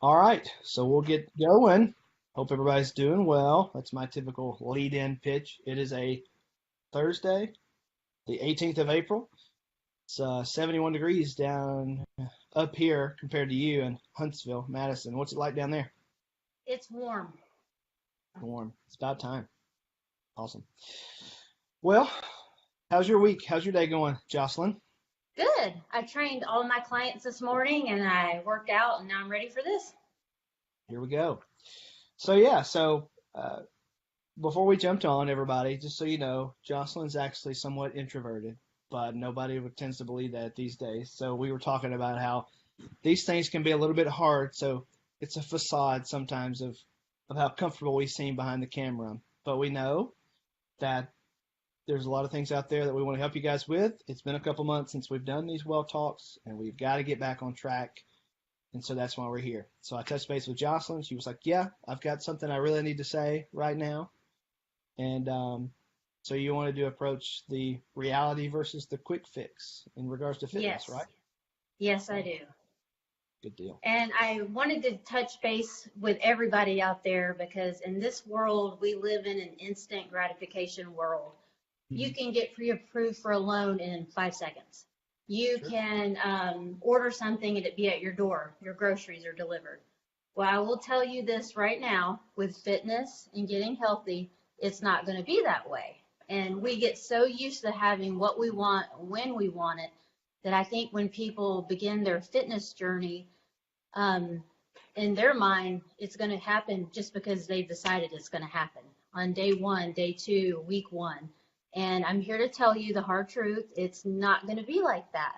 All right, so we'll get going. Hope everybody's doing well. That's my typical lead-in pitch. It is a Thursday, the 18th of April. It's 71 degrees down up here compared to you in Huntsville, Madison. What's it like down there? It's warm. Warm. It's about time. Awesome. Well, how's your week? How's your day going, Jocelyn? Good. I trained all my clients this morning and I worked out and now I'm ready for this. Here we go. So before we jumped on, everybody, just so you know, Jocelyn's actually somewhat introverted, but nobody tends to believe that these days. So we were talking about how these things can be a little bit hard. So it's a facade sometimes of how comfortable we seem behind the camera. But we know that there's a lot of things out there that we want to help you guys with. It's been a couple months since we've done these well talks, and we've got to get back on track. And so that's why we're here. So I touched base with Jocelyn. She was like, yeah, I've got something I really need to say right now. And so you wanted to approach the reality versus the quick fix in regards to fitness, Yes. right? Yes, I do. Good deal. And I wanted to touch base with everybody out there because in this world, we live in an instant gratification world. You can get pre-approved for a loan in 5 seconds. You Sure. can order something and it be at your door. Your groceries are delivered. Well, I will tell you this right now, with fitness and getting healthy, it's not going to be that way. And we get so used to having what we want when we want it that I think when people begin their fitness journey, in their mind, it's going to happen just because they've decided it's going to happen on day one, day two, week one. And I'm here to tell you the hard truth. It's not going to be like that.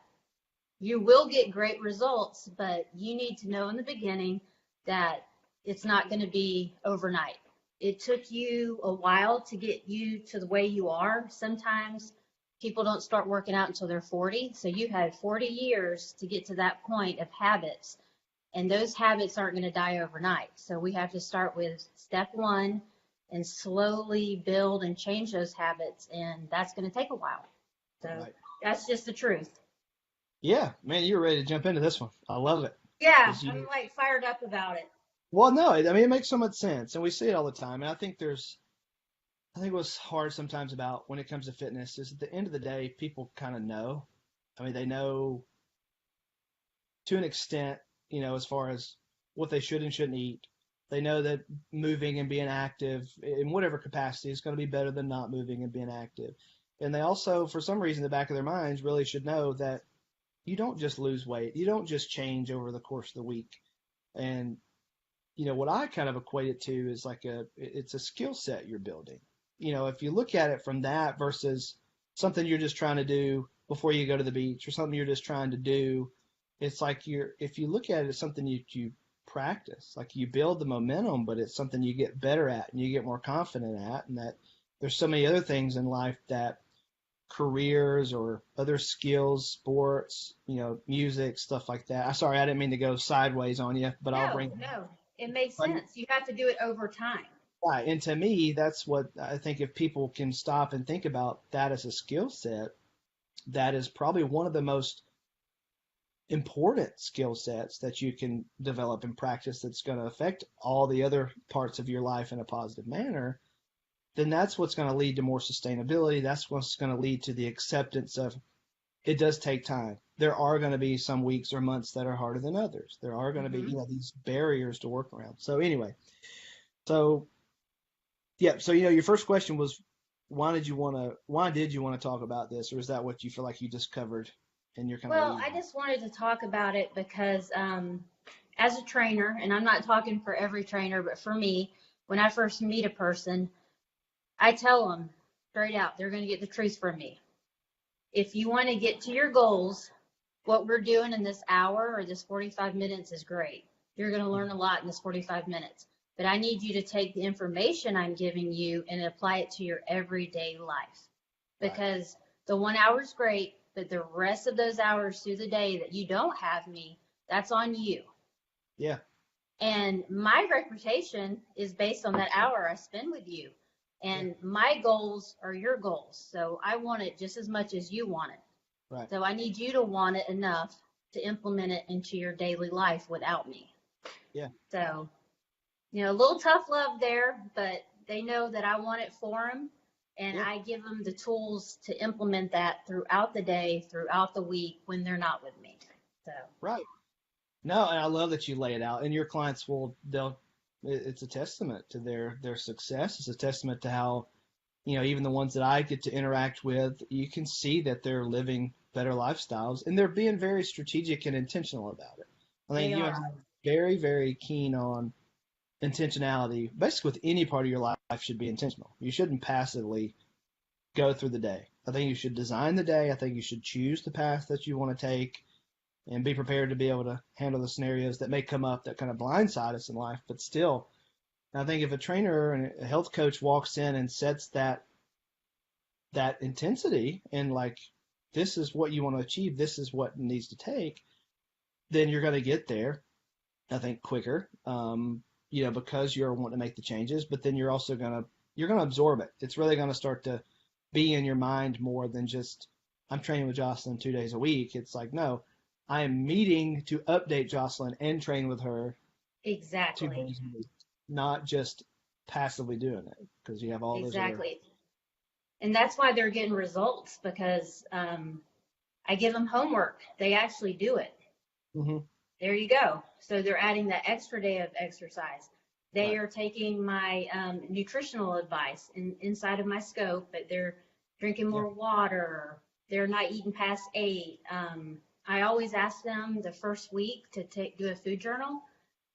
You will get great results, but you need to know in the beginning that it's not going to be overnight. It took you a while to get you to the way you are. Sometimes people don't start working out until they're 40. So you had 40 years to get to that point of habits. And those habits aren't going to die overnight. So we have to start with step one and slowly build and change those habits. And that's going to take a while. So Right. that's just the truth. Yeah, man, you were ready to jump into this one. I love it. Yeah, 'Cause I'm like fired up about it. Well, no, I mean, it makes so much sense. And we see it all the time. And I think what's hard sometimes about when it comes to fitness is at the end of the day, people kind of know. I mean, they know to an extent, as far as what they should and shouldn't eat. They know that moving and being active in whatever capacity is going to be better than not moving and being active. And they also, for some reason, in the back of their minds, really should know that you don't just lose weight. You don't just change over the course of the week. And, what I kind of equate it to is it's a skill set you're building. If you look at it from that versus something you're just trying to do before you go to the beach or something you're just trying to do, it's like if you look at it as something you practice, like you build the momentum, but it's something you get better at and you get more confident at, and that there's so many other things in life that careers or other skills, sports, music, stuff like that. Sorry, I didn't mean to go sideways on you, but I'll bring No, it makes but sense. You have to do it over time. right. And to me, that's what I think if people can stop and think about that as a skill set, that is probably one of the most important skill sets that you can develop and practice that's going to affect all the other parts of your life in a positive manner, then that's what's going to lead to more sustainability. That's what's going to lead to the acceptance of it does take time. There are going to be some weeks or months that are harder than others. There are going to be, these barriers to work around. So anyway, so yeah, so your first question was why did you want to talk about this, or is that what you feel like you just covered and you're kind of Well, I just wanted to talk about it because as a trainer, and I'm not talking for every trainer, but for me, when I first meet a person, I tell them straight out, they're going to get the truth from me. If you want to get to your goals, what we're doing in this hour or this 45 minutes is great. You're going to learn a lot in this 45 minutes. But I need you to take the information I'm giving you and apply it to your everyday life. Because the 1 hour is great, but the rest of those hours through the day that you don't have me, that's on you. Yeah. And my reputation is based on that hour I spend with you. And my goals are your goals. So I want it just as much as you want it. Right. So I need you to want it enough to implement it into your daily life without me. Yeah. So, a little tough love there, but they know that I want it for them, and Yeah. I give them the tools to implement that throughout the day, throughout the week when they're not with me. So, Right. No, and I love that you lay it out, and your clients it's a testament to their success. It's a testament to how, even the ones that I get to interact with, you can see that they're living better lifestyles, and they're being very strategic and intentional about it. I think they you and I are. are very, very keen on intentionality. Basically, with any part of your life should be intentional. You shouldn't passively go through the day. I think you should design the day. I think you should choose the path that you want to take and be prepared to be able to handle the scenarios that may come up that kind of blindside us in life. But still, I think if a trainer and a health coach walks in and sets that intensity and like, this is what you want to achieve, this is what needs to take, then you're going to get there, I think, quicker, because you're wanting to make the changes, but then you're also you're going to absorb it. It's really going to start to be in your mind more than just, I'm training with Joselyn 2 days a week. It's like, no, I am meeting to update Joselyn and train with her 2 Exactly. days a week, not just passively doing it, because you have all those other. Exactly. And that's why they're getting results, because I give them homework. They actually do it. Mm-hmm. There you go. So they're adding that extra day of exercise. They Right. are taking my nutritional advice inside of my scope, but they're drinking Yeah. more water. They're not eating past 8. I always ask them the first week to do a food journal,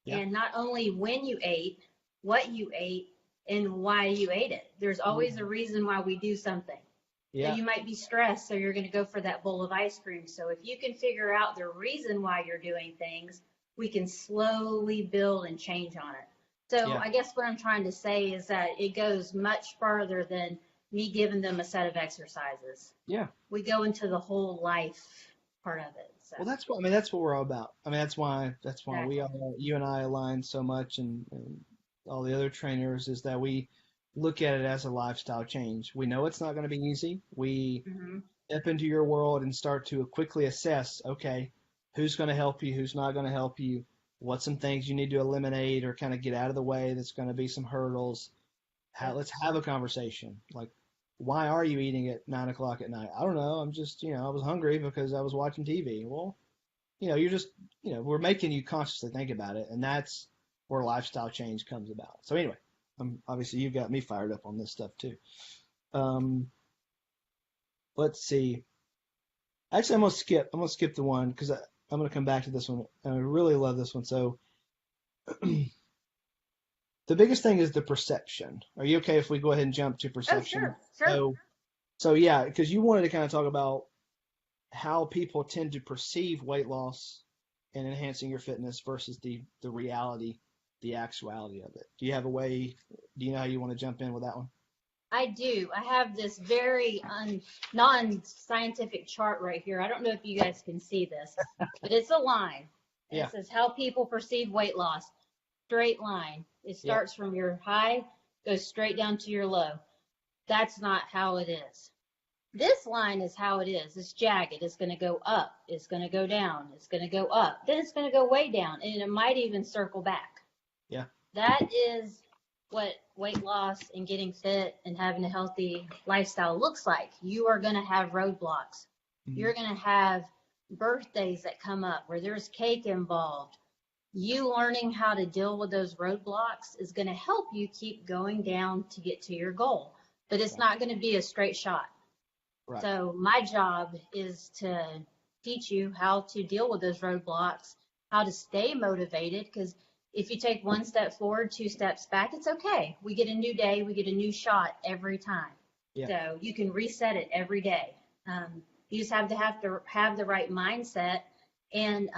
Yeah. and not only when you ate, what you ate, and why you ate it. There's always a reason why we do something. Yeah. You might be stressed, so you're going to go for that bowl of ice cream. So if you can figure out the reason why you're doing things, we can slowly build and change on it. So Yeah. I guess what I'm trying to say is that it goes much farther than me giving them a set of exercises. Yeah. We go into the whole life part of it. So Well, that's what we're all about. I mean, that's why we exactly. all, you and I align so much, and all the other trainers, is that we look at it as a lifestyle change. We know it's not going to be easy. We Hmm. step into your world and start to quickly assess, okay, who's going to help you, who's not going to help you, what's some things you need to eliminate or kind of get out of the way that's going to be some hurdles. Yep. Let's have a conversation. Like, why are you eating at 9 o'clock at night? I don't know. I'm just, I was hungry because I was watching TV. Well, you're just, we're making you consciously think about it, and that's where lifestyle change comes about. So anyway, obviously you've got me fired up on this stuff too. Um, let's see. Actually, I'm gonna skip the one because I'm gonna come back to this one. I really love this one. So the biggest thing is the perception. Are you okay if we go ahead and jump to Oh, perception? sure, sure. So yeah, because you wanted to kind of talk about how people tend to perceive weight loss and enhancing your fitness versus the reality, the actuality of it. Do you have a way? Do you know how you want to jump in with that one? I do. I have this very non-scientific chart right here. I don't know if you guys can see this, but it's a line. And Yeah. it says how people perceive weight loss. Straight line. It Yeah. starts from your high, goes straight down to your low. That's not how it is. This line is how it is. It's jagged. It's going to go up. It's going to go down. It's going to go up. Then it's going to go way down, and it might even circle back. Yeah. That is what weight loss and getting fit and having a healthy lifestyle looks like. You are going to have roadblocks. Mm-hmm. You're going to have birthdays that come up where there's cake involved. You learning how to deal with those roadblocks is going to help you keep going down to get to your goal. But it's not going to be a straight shot. Right. So my job is to teach you how to deal with those roadblocks, how to stay motivated, because if you take one step forward, 2 steps back, it's okay. We get a new day, we get a new shot every time. Yeah. So you can reset it every day. You just have to have the right mindset. And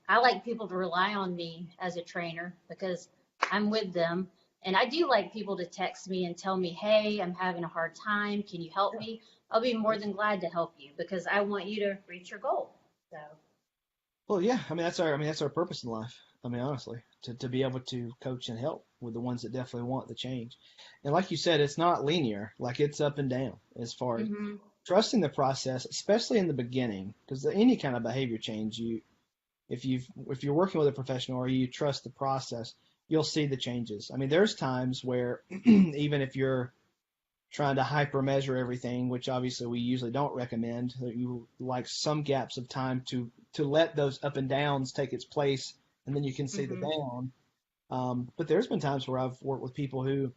I like people to rely on me as a trainer because I'm with them. And I do like people to text me and tell me, hey, I'm having a hard time. Can you help me? I'll be more than glad to help you because I want you to reach your goal. So. Well, yeah. I mean, that's our purpose in life. I mean, honestly, to be able to coach and help with the ones that definitely want the change. And like you said, it's not linear. Like, it's up and down as far as trusting the process, especially in the beginning, because any kind of behavior change, if you're working with a professional or you trust the process, you'll see the changes. I mean, there's times where even if you're trying to hyper measure everything, which obviously we usually don't recommend, you like some gaps of time to let those up and downs take its place, and then you can see the Mm-hmm. down. But there's been times where I've worked with people who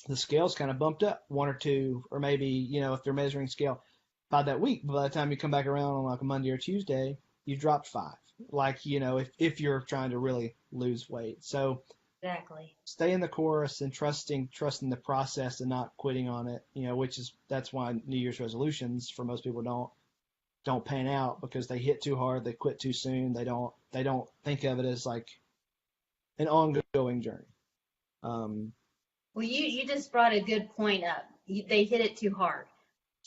the scale's kind of bumped up one or two, or maybe, if they're measuring scale by that week, but by the time you come back around on like a Monday or Tuesday, you dropped 5. Like, if you're trying to really lose weight. So Exactly. stay in the course and trusting the process and not quitting on it, that's why New Year's resolutions for most people don't pan out, because they hit too hard, they quit too soon, they don't think of it as like an ongoing journey. Well, you just brought a good point up. They hit it too hard.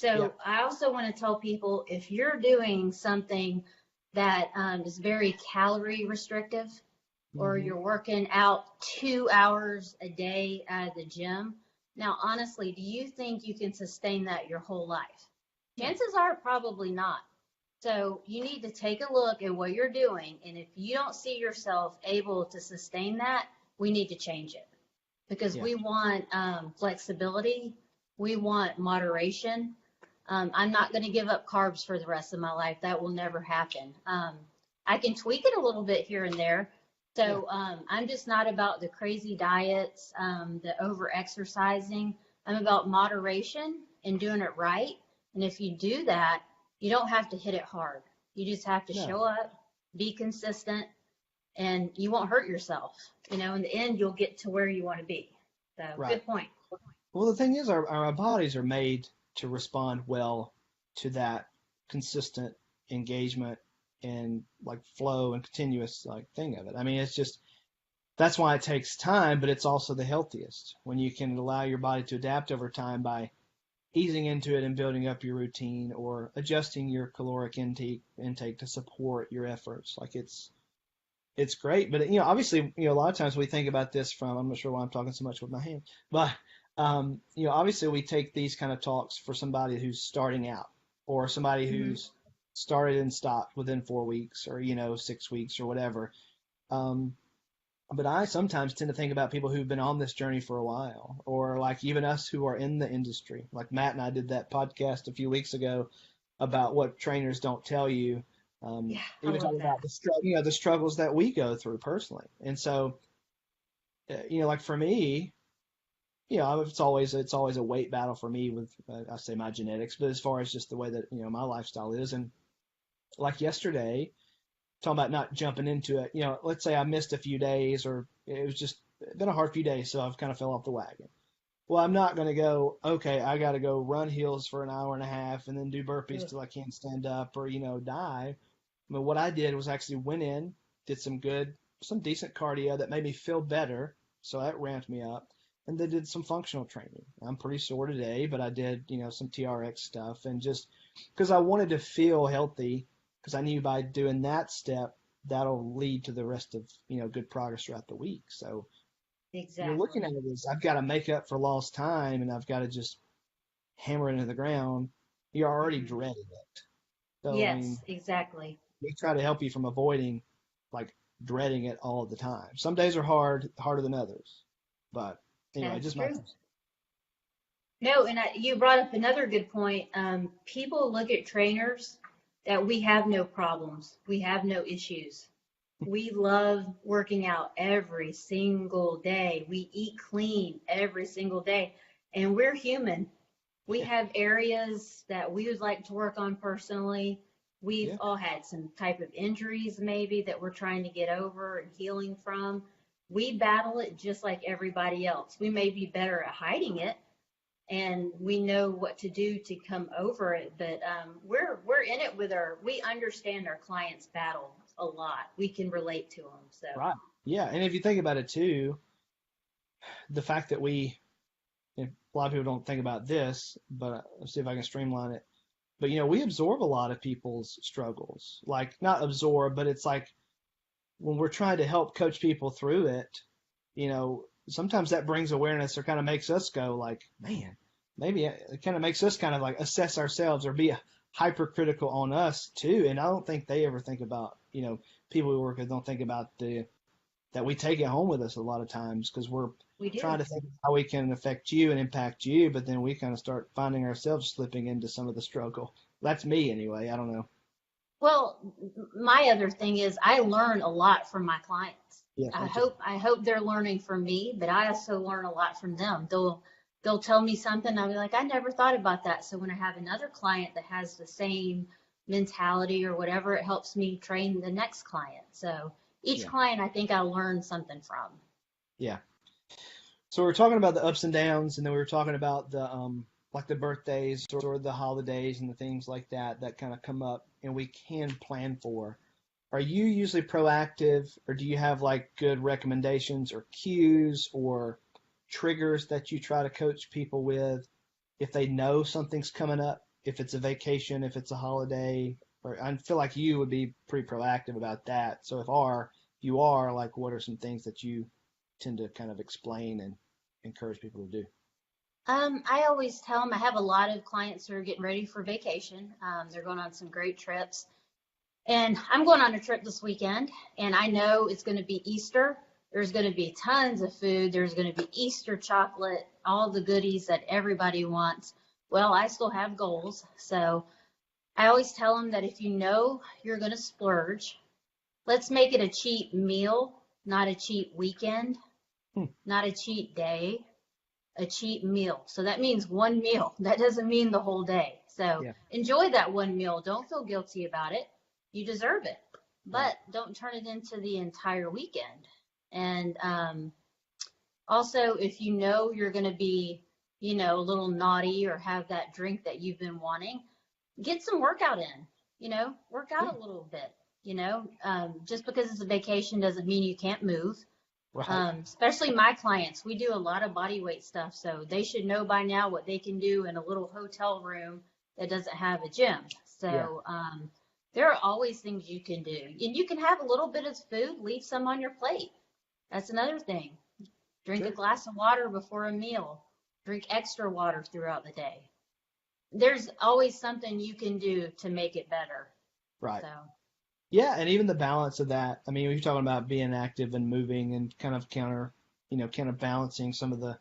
Yeah. So I also want to tell people, if you're doing something that is very calorie restrictive, or Mm-hmm. you're working out 2 hours a day at the gym, now honestly, do you think you can sustain that your whole life? Chances are probably not. So you need to take a look at what you're doing, and if you don't see yourself able to sustain that, we need to change it, because Yeah. we want flexibility, we want moderation. I'm not going to give up carbs for the rest of my life. That will never happen. I can tweak it a little bit here and there. Yeah. So I'm just not about the crazy diets, the over exercising. I'm about moderation and doing it right. And if you do that, you don't have to hit it hard. You just have to No. show up, be consistent, and you won't hurt yourself. In the end, you'll get to where you want to be. So Right. good point. Well, the thing is, our bodies are made to respond well to that consistent engagement and like flow and continuous like thing of it. I mean, it's just that's why it takes time, but it's also the healthiest when you can allow your body to adapt over time by easing into it and building up your routine or adjusting your caloric intake to support your efforts. Like it's great, but obviously, a lot of times we think about this from, I'm not sure why I'm talking so much with my hand, but obviously we take these kind of talks for somebody who's starting out or somebody Mm-hmm. who's started and stopped within 4 weeks or 6 weeks or whatever. Um, but I sometimes tend to think about people who've been on this journey for a while, or like even us who are in the industry. Like Matt and I did that podcast a few weeks ago about what trainers don't tell you. Yeah, I Even love talking that. about the struggles that we go through personally. And so, like for me, it's always a weight battle for me with I say my genetics, but as far as just the way that my lifestyle is, and like yesterday, talking about not jumping into it. Let's say I missed a few days, or it was just been a hard few days, so I've kind of fell off the wagon. Well, I'm not going to go, okay, I got to go run hills for an hour and a half and then do burpees Ugh. till I can't stand up or, die. I mean, what I did was actually went in, did some decent cardio that made me feel better. So that ramped me up. And then did some functional training. I'm pretty sore today, but I did, some TRX stuff and just because I wanted to feel healthy because I knew by doing that step, that'll lead to the rest of, good progress throughout the week. So you're looking at Exactly. it as I've got to make up for lost time and I've got to just hammer it into the ground. You're already Hmm. dreading it. So, I mean, Yes, exactly. we try to help you from avoiding like dreading it all the time. Some days are harder than others. But anyway, That's just my true. No, and you brought up another good point. People look at trainers that we have no problems, we have no issues. We love working out every single day. We eat clean every single day, and we're human. We yeah, have areas that we would like to work on personally. We've yeah, all had some type of injuries maybe that we're trying to get over and healing from. We battle it just like everybody else. We may be better at hiding it, and we know what to do to come over it. But we're in it with we understand our clients' battle a lot. We can relate to them. So right. Yeah, and if you think about it too, the fact that a lot of people don't think about this, but let's see if I can streamline it. But we absorb a lot of people's struggles. Like not absorb, but it's like when we're trying to help coach people through it, sometimes that brings awareness or kind of makes us go like, man, maybe it kind of makes us kind of like assess ourselves or be hypercritical on us too. And I don't think they ever think about people we work with don't think about that we take it home with us a lot of times because we're We do. trying to think of how we can affect you and impact you, but then we kind of start finding ourselves slipping into some of the struggle. That's me anyway. I don't know. Well, my other thing is I learn a lot from my clients. Yeah, I me too. hope they're learning from me, but I also learn a lot from them. They'll tell me something, I'll be like, I never thought about that. So when I have another client that has the same mentality or whatever, it helps me train the next client. So each Yeah, client I think I'll learn something from. yeah. So we were talking about the ups and downs, and then we were talking about the like the birthdays or the holidays and the things like that that kind of come up and we can plan for. Are you usually proactive, or do you have like good recommendations or cues or triggers that you try to coach people with if they know something's coming up, if it's a vacation, if it's a holiday? Or I feel like you would be pretty proactive about that. So if you are, like, what are some things that you tend to kind of explain and encourage people to do? I always tell them I have a lot of clients who are getting ready for vacation. They're going on some great trips. And I'm going on a trip this weekend, and I know it's going to be Easter. There's going to be tons of food. There's going to be Easter chocolate, all the goodies that everybody wants. Well, I still have goals. So I always tell them that if you know you're going to splurge, let's make it a cheap meal, not a cheap weekend, Hmm. not a cheap day, a cheap meal. So that means one meal. That doesn't mean the whole day. So Yeah, enjoy that one meal. Don't feel guilty about it. You deserve it, right. but don't turn it into the entire weekend. And also, if you know you're going to be, a little naughty or have that drink that you've been wanting, get some workout in, work Yeah, out a little bit. Just because it's a vacation doesn't mean you can't move. right. Especially my clients, we do a lot of body weight stuff, so they should know by now what they can do in a little hotel room that doesn't have a gym. Yeah, So there are always things you can do, and you can have a little bit of food, leave some on your plate. That's another thing. Drink a sure. glass of water before a meal. Drink extra water throughout the day. There's always something you can do to make it better. Right. So Yeah, and even the balance of that. I mean, you're talking about being active and moving and kind of balancing some of the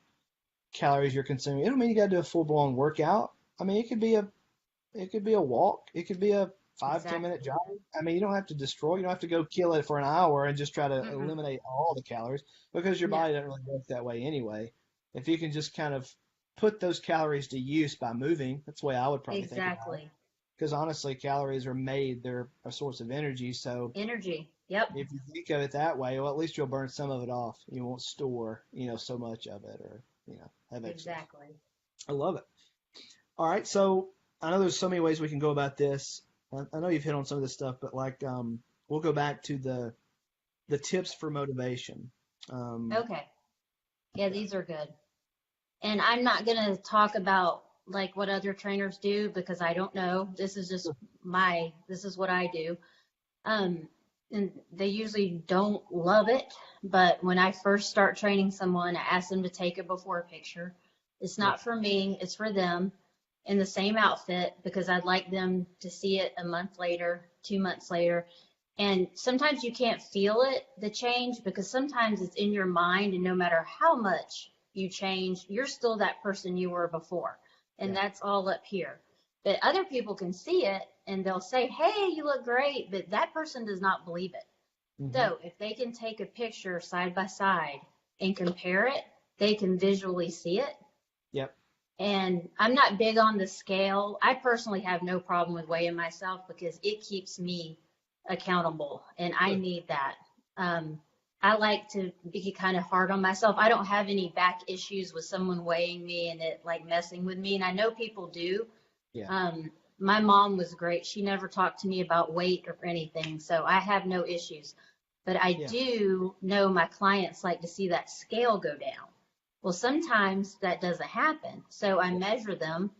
calories you're consuming. It don't mean you got to do a full blown workout. I mean, it could be a walk. It could be a 5, 10 minute exactly. jog. I mean, you don't have to destroy. You don't have to go kill it for an hour and just try to Mm-mm. eliminate all the calories because your No, body doesn't really work that way anyway. If you can just kind of put those calories to use by moving, that's the way I would probably think about it. exactly. Because honestly, calories are made, they're a source of energy. So Energy. Yep. if you think of it that way, well, at least you'll burn some of it off. You won't store, so much of it or, have excess. Exactly. I love it. All right. So I know there's so many ways we can go about this. I know you've hit on some of this stuff, but like, we'll go back to the tips for motivation. Um, Okay. Yeah, yeah. these are good. And I'm not going to talk about like what other trainers do because I don't know. This is just this is what I do. Um, and they usually don't love it. But when I first start training someone, I ask them to take a before picture. It's Yep. not for me, it's for them in the same outfit because I'd like them to see it a month later, 2 months later. And sometimes you can't feel it, the change, because sometimes it's in your mind, and no matter how much you change, you're still that person you were before. And Yeah. that's all up here. But other people can see it and they'll say, hey, you look great, but that person does not believe it. Hmm. So if they can take a picture side by side and compare it, they can visually see it. Yep. And I'm not big on the scale. I personally have no problem with weighing myself because it keeps me accountable, and I Good. need that. I like to be kind of hard on myself. I don't have any back issues with someone weighing me and it like messing with me, and I know people do. Yeah. My mom was great. She never talked to me about weight or anything, so I have no issues. But I Yeah. do know my clients like to see that scale go down. Well, sometimes that doesn't happen. So I Yeah. measure them,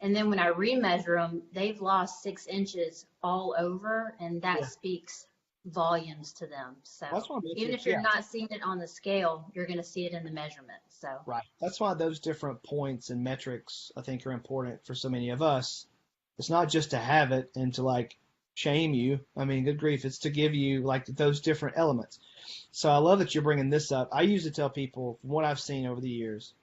and then when I remeasure them, they've lost 6 inches all over, and that Yeah. speaks volumes to them. Well, that's So one even if metrics. you're Yeah. not seeing it on the scale, you're going to see it in the measurement. So Right. That's why those different points and metrics I think are important for so many of us. It's not just to have it and to like shame you. I mean, good grief, it's to give you like those different elements. So I love that you're bringing this up. I usually tell people, from what I've seen over the years,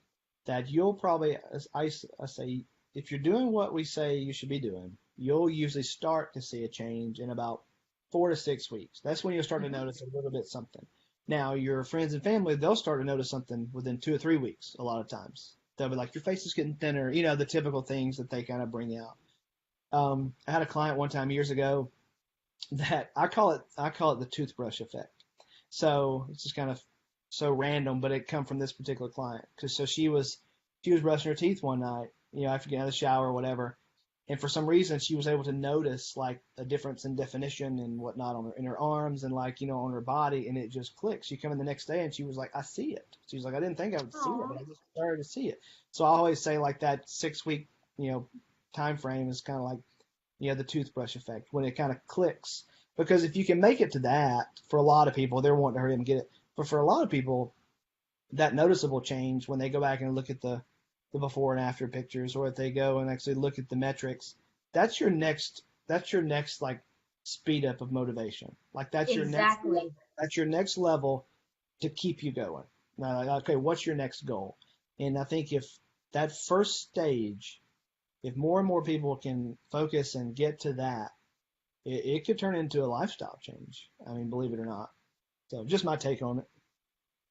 that you'll probably, I say, if you're doing what we say you should be doing, you'll usually start to see a change in about 4 to 6 weeks. That's when you'll start to Mhm. notice a little bit something. Now, your friends and family, they'll start to notice something within 2 or 3 weeks a lot of times. They'll be like, your face is getting thinner, the typical things that they kind of bring out. I had a client one time years ago that I call it the toothbrush effect. So it's just kind of so random, but it come from this particular client because so she was brushing her teeth one night, after getting out of the shower or whatever, and for some reason she was able to notice like a difference in definition and whatnot in her arms and like on her body, and it just clicked. She come in the next day and she was like, I see it. She was like, I didn't think I would see it, Aw. but I just started to see it. So I always say like that 6 week time frame is kind of like the toothbrush effect when it kind of clicks. Because if you can make it to that, for a lot of people, they're wanting to hurry up and get it. But for a lot of people, that noticeable change when they go back and look at the before and after pictures, or if they go and actually look at the metrics, that's your next like speed up of motivation. Like Exactly. that's your next level to keep you going. Now, like, okay, what's your next goal? And I think if that first stage, if more and more people can focus and get to that, it could turn into a lifestyle change. I mean, believe it or not. So just my take on it.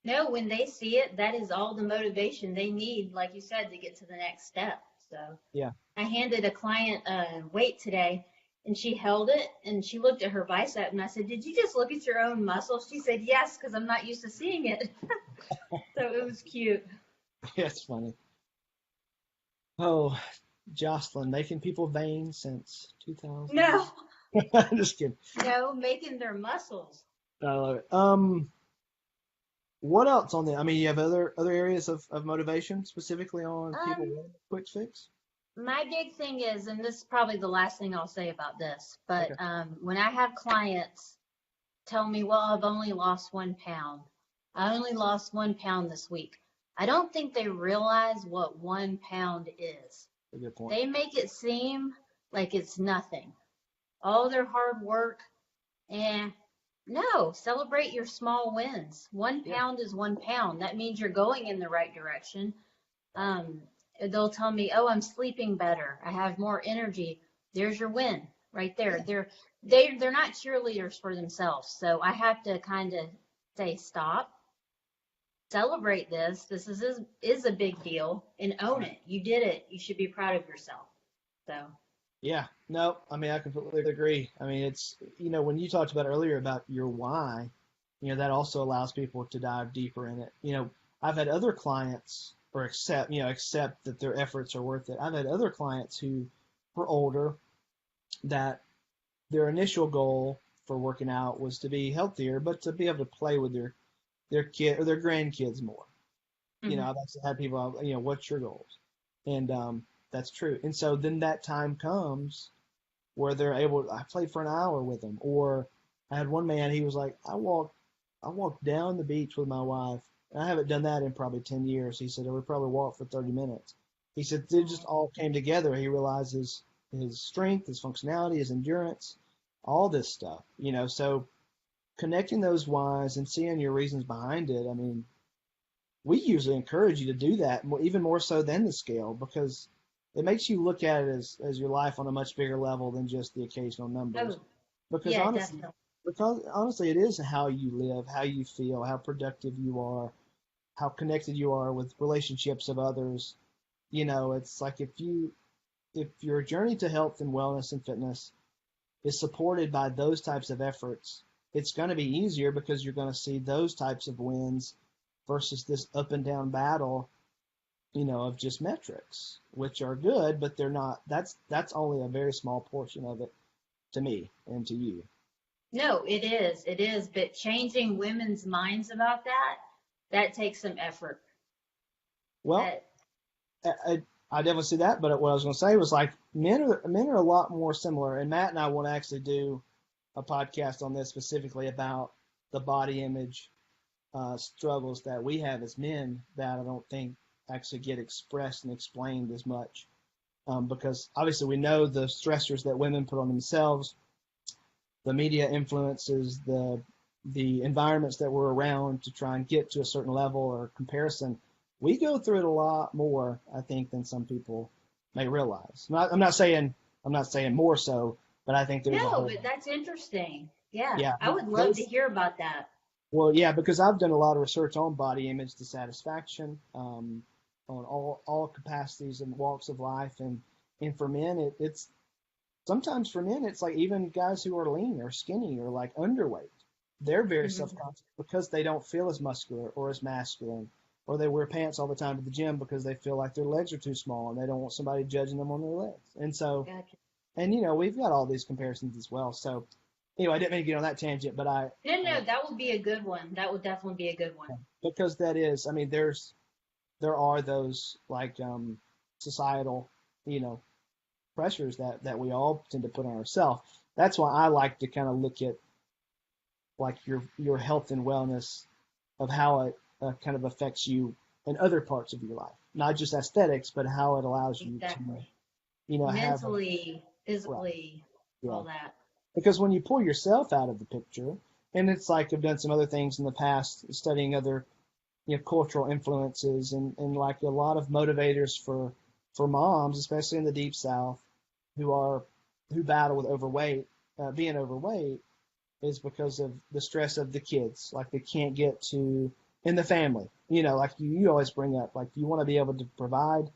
No, when they see it, that is all the motivation they need, like you said, to get to the next step. So Yeah. I handed a client a weight today, and she held it and she looked at her bicep, and I said, "Did you just look at your own muscles?" She said, "Yes, because I'm not used to seeing it." So it was cute. Yeah, it's funny. Oh, Jocelyn, making people vain since 2000. No, Just kidding. no, making their muscles. I love it. What else on the? I mean, you have other areas of motivation specifically on people Um, wanting a quick fix. my big thing is, and this is probably the last thing I'll say about this, but Okay. when I have clients tell me, well, I've only lost 1 pound. I only lost 1 pound this week. I don't think they realize what 1 pound is. A good point. They make it seem like it's nothing. All their hard work, and no, celebrate your small wins. One Yeah. pound is 1 pound. That means you're going in the right direction. They'll tell me, oh, I'm sleeping better. I have more energy. There's your win right there. Yeah. They're not cheerleaders for themselves. So I have to kind of say, stop, celebrate this. This is a big deal, and own Right. it. You did it. You should be proud of yourself. So Yeah. No, I mean, I completely agree. I mean, it's, when you talked about earlier about your why, that also allows people to dive deeper in it. I've had other clients or accept that their efforts are worth it. I've had other clients who were older that their initial goal for working out was to be healthier, but to be able to play with their kid or their grandkids more. mhm. I've actually had people, what's your goals? And that's true. And so then that time comes where they're able. I played for an hour with them, or I had one man. He was like, I walked down the beach with my wife. And I haven't done that in probably 10 years. He said I would probably walk for 30 minutes. He said it just all came together. He realized his strength, his functionality, his endurance, all this stuff. So connecting those whys and seeing your reasons behind it. I mean, we usually encourage you to do that, even more so than the scale, because it makes you look at it as your life on a much bigger level than just the occasional numbers. Oh, Because yeah, honestly, definitely. because honestly, it is how you live, how you feel, how productive you are, how connected you are with relationships of others. It's like if your journey to health and wellness and fitness is supported by those types of efforts, it's going to be easier because you're going to see those types of wins versus this up and down battle, of just metrics, which are good, but they're not. That's only a very small portion of it to me and to you. No, it is. It is. But changing women's minds about that, that takes some effort. Well, That, I definitely see that, but what I was going to say was like men are a lot more similar, and Matt and I want to actually do a podcast on this specifically about the body image struggles that we have as men that I don't think actually get expressed and explained as much, because obviously we know the stressors that women put on themselves the media influences, the environments that we're around to try and get to a certain level or comparison, we go through it a lot more, I think, than some people may realize. I'm not saying more so, but I think there's a No, whole, but that's interesting. Yeah, yeah, I would love to those, hear about that. well, yeah, because I've done a lot of research on body image dissatisfaction, on all capacities and walks of life, and for men, it's sometimes for men, it's like even guys who are lean or skinny or like underweight, they're very Hmm. self-conscious because they don't feel as muscular or as masculine, or they wear pants all the time to the gym because they feel like their legs are too small and they don't want somebody judging them on their legs. And so, Gotcha. and we've got all these comparisons as well. So anyway, I didn't mean to get on that tangent, but No, uh, no, that would be a good one. That would definitely be a good one. because that is, I mean, there are those like societal, you know, pressures that we all tend to put on ourselves. That's why I like to kind of look at like your health and wellness of how it kind of affects you in other parts of your life, not just aesthetics, but how it allows you to, Exactly. have a Mentally, right, physically, yeah. all that. Because when you pull yourself out of the picture, and it's like I've done some other things in the past, studying other cultural influences and like a lot of motivators for moms, especially in the deep South, who are who battle with overweight, being overweight is because of the stress of the kids. Like they can't get to in the family. Like you always bring up, like you want to be able to provide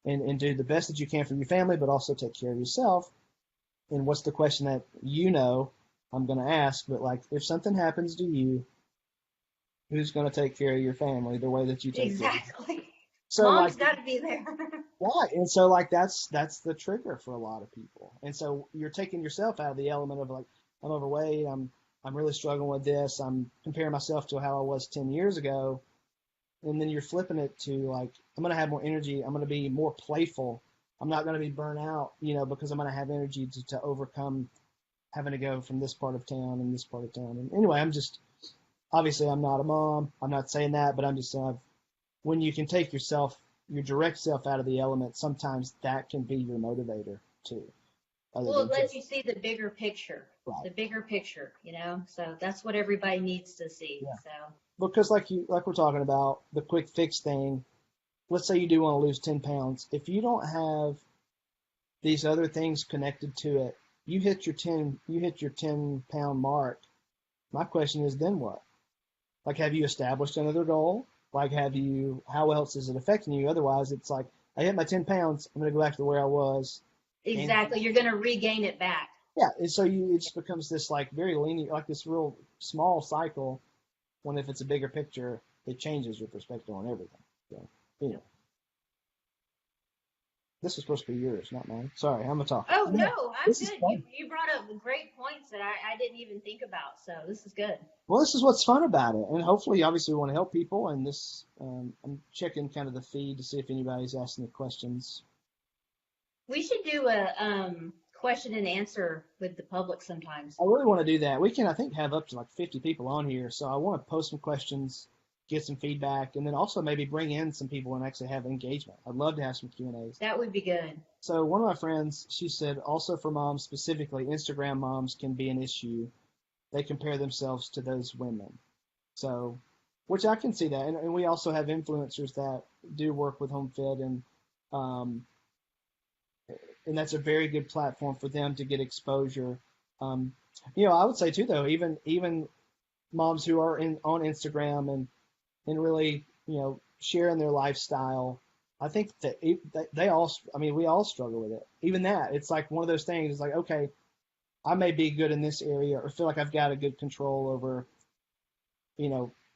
and do the best that you can for your family, but also take care of yourself. And what's the question that I'm going to ask? But like, if something happens to you, who's going to take care of your family the way that you take care of yourself? Exactly. So like, Mom's got to be there. right. And so like that's the trigger for a lot of people. And so you're taking yourself out of the element of like, I'm overweight, I'm really struggling with this, I'm comparing myself to how I was 10 years ago, and then you're flipping it to like, I'm going to have more energy, I'm going to be more playful. I'm not going to be burnt out, because I'm going to have energy to overcome having to go from this part of town and this part of town. And anyway, obviously I'm not a mom. I'm not saying that, but I'm just saying when you can take your direct self out of the element, sometimes that can be your motivator too, other Well, than it lets just you see the bigger picture. right. The bigger picture, you know? So that's what everybody needs to see. Yeah. So, Because like we're talking about the quick fix thing, let's say you do want to lose 10 pounds. If you don't have these other things connected to it, you hit your 10-pound mark. My question is then what? Like, have you established another goal? Like, how else is it affecting you? Otherwise, it's like, I hit my 10 pounds, I'm going to go back to where I was. And exactly. You're going to regain it back. yeah, and so it just becomes this like very linear, like this real small cycle. When if it's a bigger picture, it changes your perspective on everything. So, anyway, this is supposed to be yours, not mine. Sorry, I'm a talker. Oh, Yeah, no, I'm this is good. You, fun. you brought up great points that I didn't even think about. So this is good. Well, this is what's fun about it, and hopefully, obviously, we want to help people. And this, I'm checking kind of the feed to see if anybody's asking the questions. We should do a question and answer with the public sometimes. I really want to do that. We can, I think, have up to like 50 people on here. So I want to post some questions, get some feedback, and then also maybe bring in some people and actually have engagement. I'd love to have some Q&As. That would be good. So one of my friends, she said, also for moms specifically, Instagram moms can be an issue. They compare themselves to those women. So, which I can see that. And we also have influencers that do work with HomeFit um, and that's a very good platform for them to get exposure. Um, I would say too, though, even moms who are on Instagram and really, sharing their lifestyle. I think that they all, I mean, we all struggle with it. Even that, it's like one of those things. It's like, okay, I may be good in this area, or feel like I've got a good control over,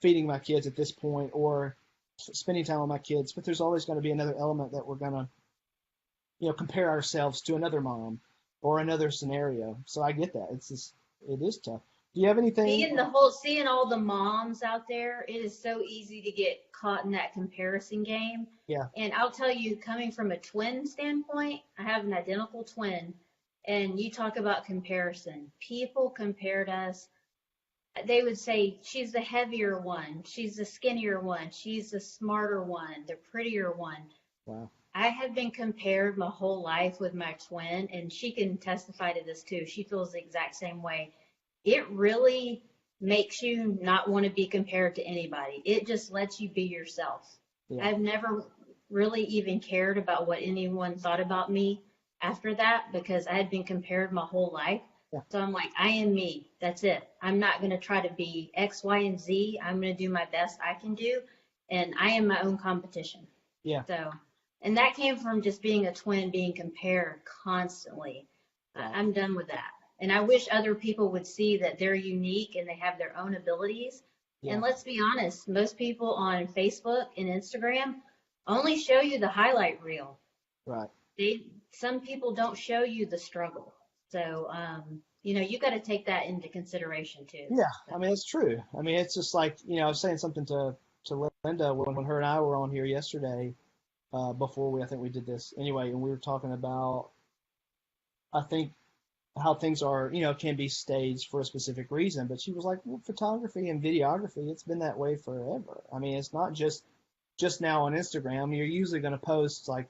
feeding my kids at this point, or spending time with my kids. But there's always going to be another element that we're going to compare ourselves to another mom or another scenario. So I get that. It is tough. Do you have anything? Seeing all the moms out there, it is so easy to get caught in that comparison game. Yeah. And I'll tell you, coming from a twin standpoint, I have an identical twin, and you talk about comparison. People compared us. They would say she's the heavier one, she's the skinnier one, she's the smarter one, the prettier one. Wow. I have been compared my whole life with my twin, and she can testify to this too. She feels the exact same way. it really makes you not want to be compared to anybody. It just lets you be yourself. Yeah. I've never really even cared about what anyone thought about me after that because I had been compared my whole life. Yeah. So I'm like, I am me. That's it. I'm not going to try to be X, Y, and Z. I'm going to do my best I can do. And I am my own competition. Yeah. So, and that came from just being a twin, being compared constantly. Right. I'm done with that. And I wish other people would see that they're unique and they have their own abilities. Yeah. And let's be honest, most people on Facebook and Instagram only show you the highlight reel. Right. Some people don't show you the struggle. So, you got to take that into consideration too. Yeah. I mean, it's true. I mean, it's just like, I was saying something to Linda when her and I were on here yesterday, before I think we did this anyway, and we were talking about, I think, how things are, can be staged for a specific reason. But she was like, well, photography and videography, it's been that way forever. I mean, it's not just now on Instagram. You're usually going to post like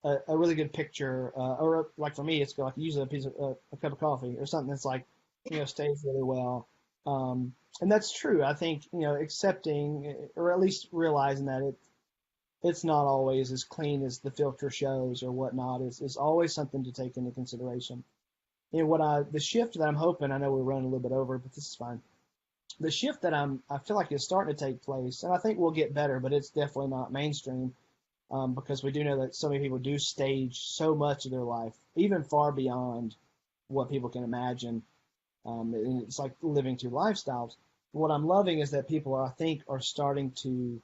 a really good picture, or like for me, it's like usually a cup of coffee or something that's like, staged really well. And that's true. I think, accepting or at least realizing that it's not always as clean as the filter shows or whatnot is always something to take into consideration. The shift that I'm hoping, I know we're running a little bit over, but this is fine. The shift that I feel like is starting to take place, and I think we'll get better, but it's definitely not mainstream, because we do know that so many people do stage so much of their life, even far beyond what people can imagine. And it's like living two lifestyles. What I'm loving is that people, I think, are starting to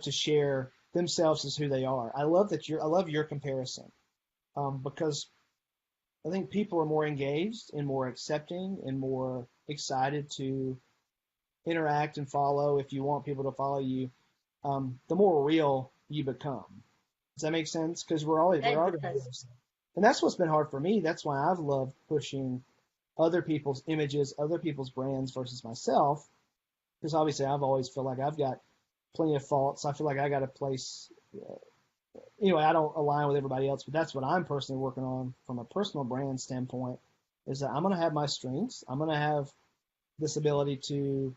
share themselves as who they are. I love your comparison, because I think people are more engaged and more accepting and more excited to interact and follow. If you want people to follow you, the more real you become. Does that make sense? Because we're always, and that's what's been hard for me. That's why I've loved pushing other people's images, other people's brands versus myself. Because obviously I've always felt like I've got plenty of faults. I feel like I got a place. Anyway, I don't align with everybody else, but that's what I'm personally working on from a personal brand standpoint, is that I'm going to have my strengths. I'm going to have this ability to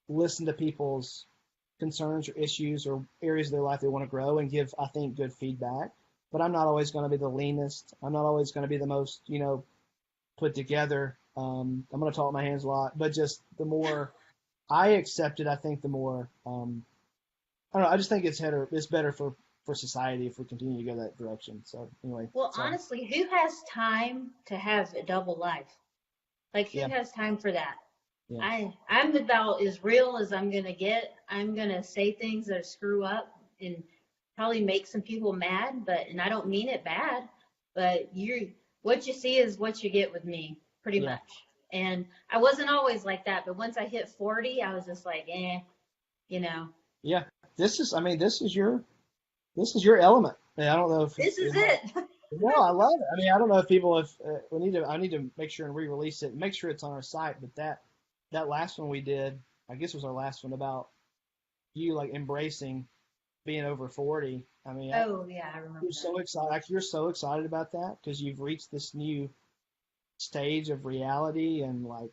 listen to people's concerns or issues or areas of their life they want to grow and give, I think, good feedback. But I'm not always going to be the leanest. I'm not always going to be the most, put together. I'm going to talk with my hands a lot, but just the more I accept it, I think the more, I don't know, I just think it's better for society if we continue to go that direction. So anyway. Well, honestly, who has time to have a double life? Like, who has time for that? Yeah. I'm about as real as I'm going to get. I'm going to say things that screw up and probably make some people mad, and I don't mean it bad, but what you see is what you get with me, pretty much. And I wasn't always like that, but once I hit 40, I was just like, Yeah. This is your element. I don't know if this is it. No, I love it. I mean, I don't know if people, I need to make sure and re-release it, make sure it's on our site. But that last one we did, I guess was our last one, about you like embracing being over 40. I mean, I remember. You're so excited. Like, you're so excited about that because you've reached this new stage of reality, and like,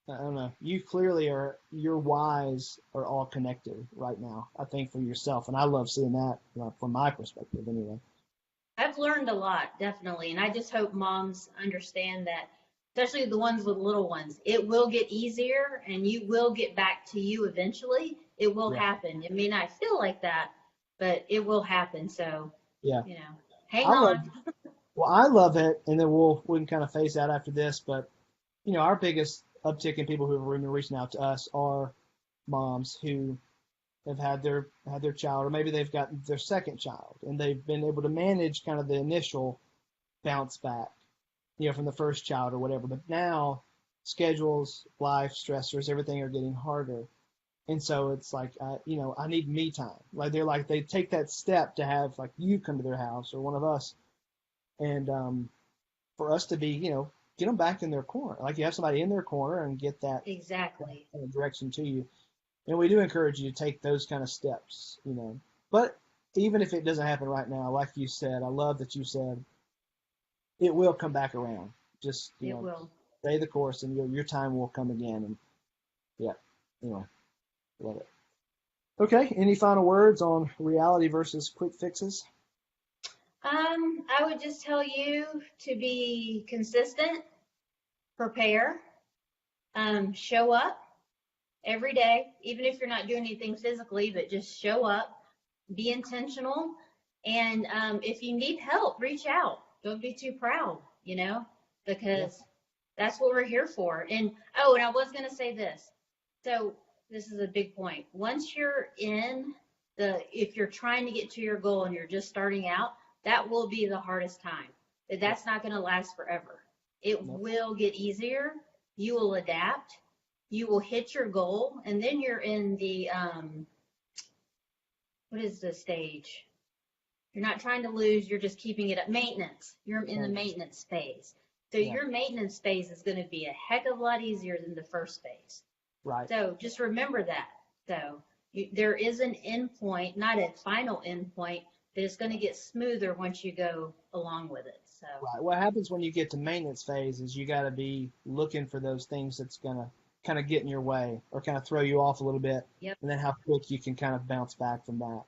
I don't know, you clearly your whys are all connected right now, I think, for yourself. And I love seeing that, from my perspective anyway. I've learned a lot, definitely. And I just hope moms understand that, especially the ones with little ones, it will get easier and you will get back to you eventually. It will happen. It may not feel like that, but it will happen. So, hang on. Well, I love it. And then we can kind of phase out after this. But, our biggest uptick in people who have been reaching out to us are moms who have had their child, or maybe they've got their second child, and they've been able to manage kind of the initial bounce back, from the first child or whatever. But now schedules, life stressors, everything are getting harder. And so it's like, I need me time. Like they take that step to have like you come to their house or one of us, and for us to be, get them back in their corner. Like, you have somebody in their corner and get that exactly kind of direction to you. And we do encourage you to take those kind of steps, But even if it doesn't happen right now, like you said, I love that you said it will come back around. Just, it will. stay the course, and your time will come again. And yeah, anyway, love it. Okay, any final words on reality versus quick fixes? I would just tell you to be consistent, prepare, show up every day, even if you're not doing anything physically, but just show up, be intentional. And if you need help, reach out. Don't be too proud, Yeah. because that's what we're here for. And oh, and I was going to say this. So this is a big point. Once you're if you're trying to get to your goal and you're just starting out, that will be the hardest time. Yep. That's not going to last forever. It Nope. will get easier. You will adapt. You will hit your goal, and then you're in the what is the stage? You're not trying to lose, you're just keeping it at maintenance. You're in the maintenance phase. So Yeah. your maintenance phase is going to be a heck of a lot easier than the first phase. Right. So just remember that. So there is an end point, not a final end point, but it's going to get smoother once you go along with it. So Right. What happens when you get to maintenance phase is you got to be looking for those things that's going to kind of get in your way or kind of throw you off a little bit, yep, and then how quick you can kind of bounce back from that.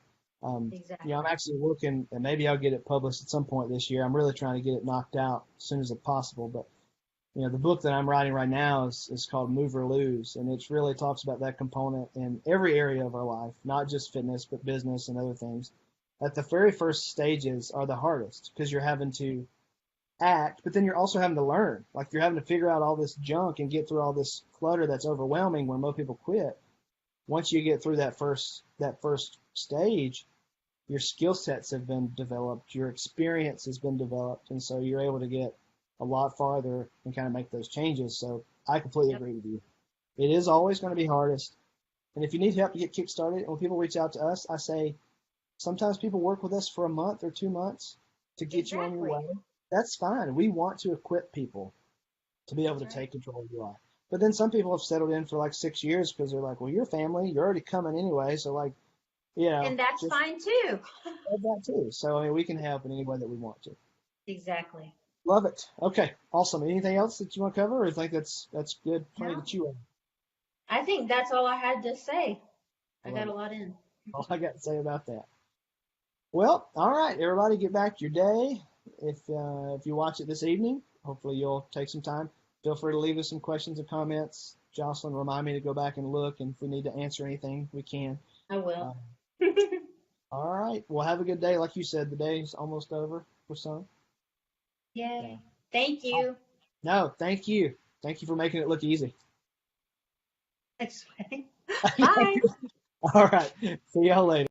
exactly. I'm actually looking, and maybe I'll get it published at some point this year. I'm really trying to get it knocked out as soon as possible. But the book that I'm writing right now is called Move or Lose, and it really talks about that component in every area of our life, not just fitness, but business and other things. At the very first stages are the hardest because you're having to act, but then you're also having to learn. Like you're having to figure out all this junk and get through all this clutter that's overwhelming when most people quit. Once you get through that first stage, your skill sets have been developed, your experience has been developed, and so you're able to get a lot farther and kind of make those changes. So I completely Yep. agree with you. It is always going to be hardest. And if you need help to get kick-started, and when people reach out to us, I say sometimes people work with us for a month or 2 months to get you on your Exactly. way. That's fine. We want to equip people to be able to That's right. take control of your life. But then some people have settled in for like 6 years because they're like, well, you're family, you're already coming anyway. So like, And that's just fine too. add that too. So I mean, we can help in any way that we want to. Exactly. Love it. Okay, awesome. Anything else that you want to cover, or you think that's good, plenty to No, chew on? I think that's all I had to say. I I love got a it. lot in. All I got to say about that. Well, all right, everybody, get back to your day. If you watch it this evening, hopefully you'll take some time. Feel free to leave us some questions and comments. Jocelyn, remind me to go back and look, and if we need to answer anything, we can. I will. Um, all right. Well, have a good day. Like you said, the day's almost over for some. So, Yay. Thank oh, you. no, thank you. Thank you for making it look easy. Bye. All right. See y'all later.